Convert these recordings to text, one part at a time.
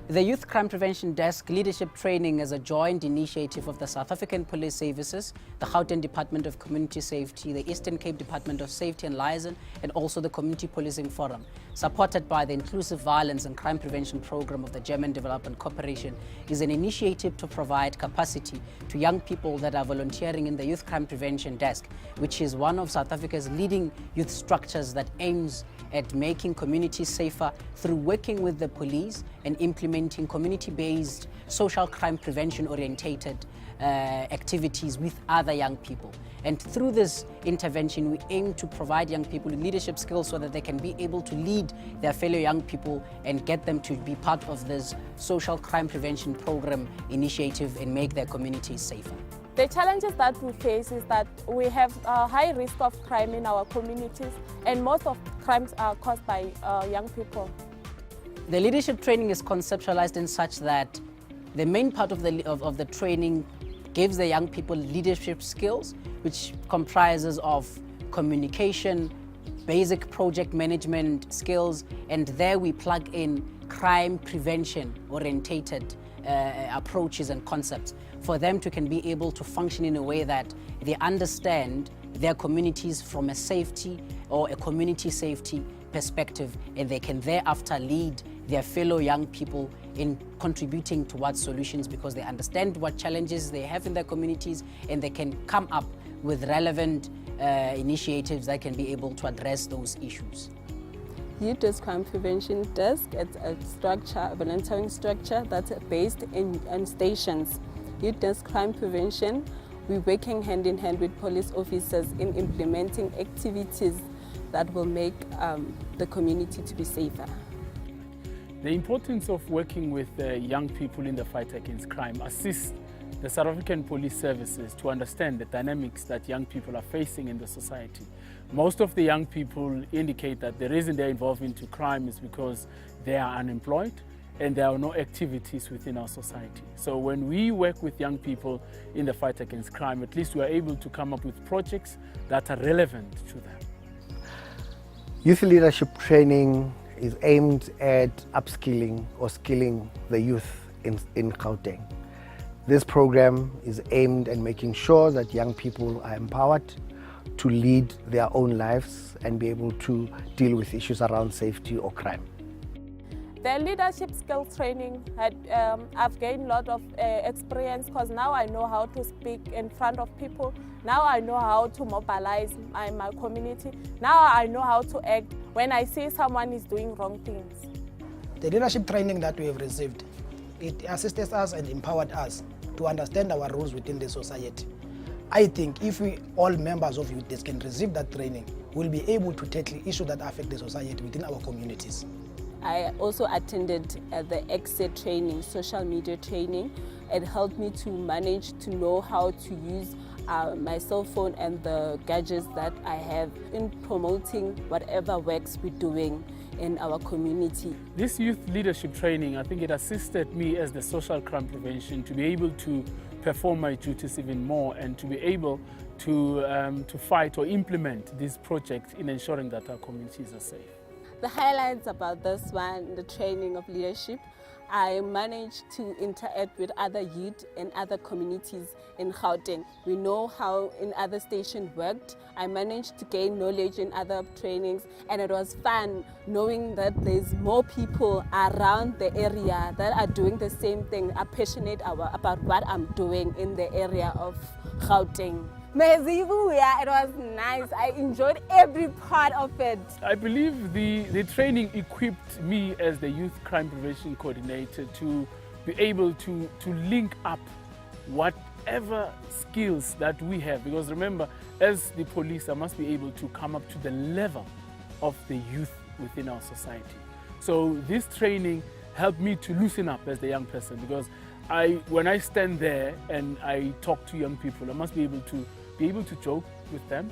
The Youth Crime Prevention Desk Leadership Training is a joint initiative of the South African Police Services, the Gauteng Department of Community Safety, the Eastern Cape Department of Safety and Liaison, and also the Community Policing Forum, supported by the Inclusive Violence and Crime Prevention Program of the German Development Corporation. Is an initiative to provide capacity to young people that are volunteering in the Youth Crime Prevention Desk, which is one of South Africa's leading youth structures that aims at making communities safer through working with the police and implementing community-based social crime prevention-orientated activities with other young people. And through this intervention, we aim to provide young people leadership skills so that they can be able to lead their fellow young people and get them to be part of this social crime prevention program initiative and make their communities safer. The challenges that we face is that we have a high risk of crime in our communities, and most of crimes are caused by young people. The leadership training is conceptualized in such that the main part of the training gives the young people leadership skills, which comprises of communication, basic project management skills, and there we plug in crime prevention orientated approaches and concepts for them to can be able to function in a way that they understand their communities from a safety or a community safety perspective, and they can thereafter lead their fellow young people in contributing towards solutions because they understand what challenges they have in their communities and they can come up with relevant initiatives that can be able to address those issues. Youth Crime Prevention Desk, it's a structure, a volunteering structure that's based in stations. Youth Crime Prevention, we're working hand in hand with police officers in implementing activities that will make the community to be safer. The importance of working with young people in the fight against crime assists the South African Police Services to understand the dynamics that young people are facing in the society. Most of the young people indicate that the reason they're involved into crime is because they are unemployed and there are no activities within our society. So when we work with young people in the fight against crime, at least we are able to come up with projects that are relevant to them. Youth leadership training is aimed at upskilling or skilling the youth in Gauteng. This program is aimed at making sure that young people are empowered to lead their own lives and be able to deal with issues around safety or crime. The leadership skills training, I've gained a lot of experience because now I know how to speak in front of people. Now I know how to mobilize my community. Now I know how to act when I see someone is doing wrong things. The leadership training that we have received, it assisted us and empowered us to understand our roles within the society. I think if we all members of youth desk can receive that training, we'll be able to tackle issues that affect the society within our communities. I also attended the exit training, social media training. It helped me to manage to know how to use my cell phone and the gadgets that I have in promoting whatever works we're doing in our community. This youth leadership training, I think it assisted me as the social crime prevention to be able to perform my duties even more and to be able to fight or implement these projects in ensuring that our communities are safe. The highlights about this one, the training of leadership, I managed to interact with other youth and other communities in Gauteng. We know how in other stations worked. I managed to gain knowledge in other trainings, and it was fun knowing that there's more people around the area that are doing the same thing, are passionate about what I'm doing in the area of Gauteng. It was nice. I enjoyed every part of it. I believe the training equipped me as the Youth Crime Prevention Coordinator to be able to link up whatever skills that we have. Because remember, as the police, I must be able to come up to the level of the youth within our society. So this training helped me to loosen up as the young person, because when I stand there and I talk to young people, I must be able to joke with them,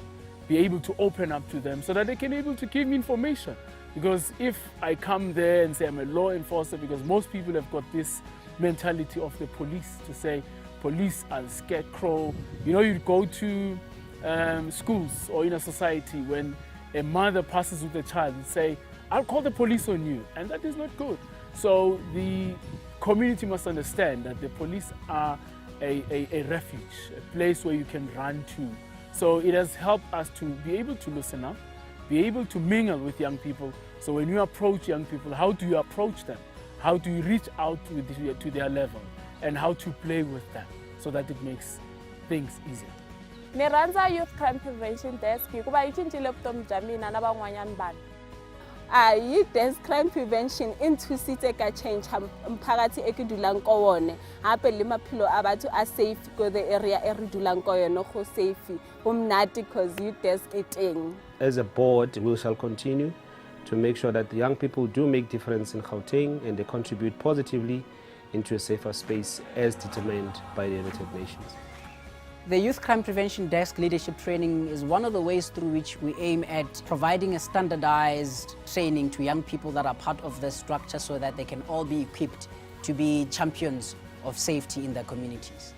be able to open up to them so that they can be able to give me information. Because if I come there and say I'm a law enforcer, because most people have got this mentality of the police to say police are scarecrow. You know, you go to schools or in a society when a mother passes with a child and say, I'll call the police on you, and that is not good. So the community must understand that the police are a refuge, a place where you can run to. So it has helped us to be able to loosen up, be able to mingle with young people. So when you approach young people, how do you approach them? How do you reach out to their level? And how to play with them so that it makes things easier. Ni rhandza Youth Crime Prevention Desk hikuva yi cincile vutomi bya mina na van'wanyana vanhu. Youth Desk Crime Prevention i nthusitse ka change mphakathi e ke dulang ko wone hape le maphelo a batho a safe ko the area e re dulang ko yone go safe go mnati cause Youth Desk e teng. As a board, we shall continue to make sure that the young people do make difference in Gauteng and they contribute positively into a safer space as determined by the United Nations. The Youth Crime Prevention Desk Leadership Training is one of the ways through which we aim at providing a standardized training to young people that are part of the structure so that they can all be equipped to be champions of safety in their communities.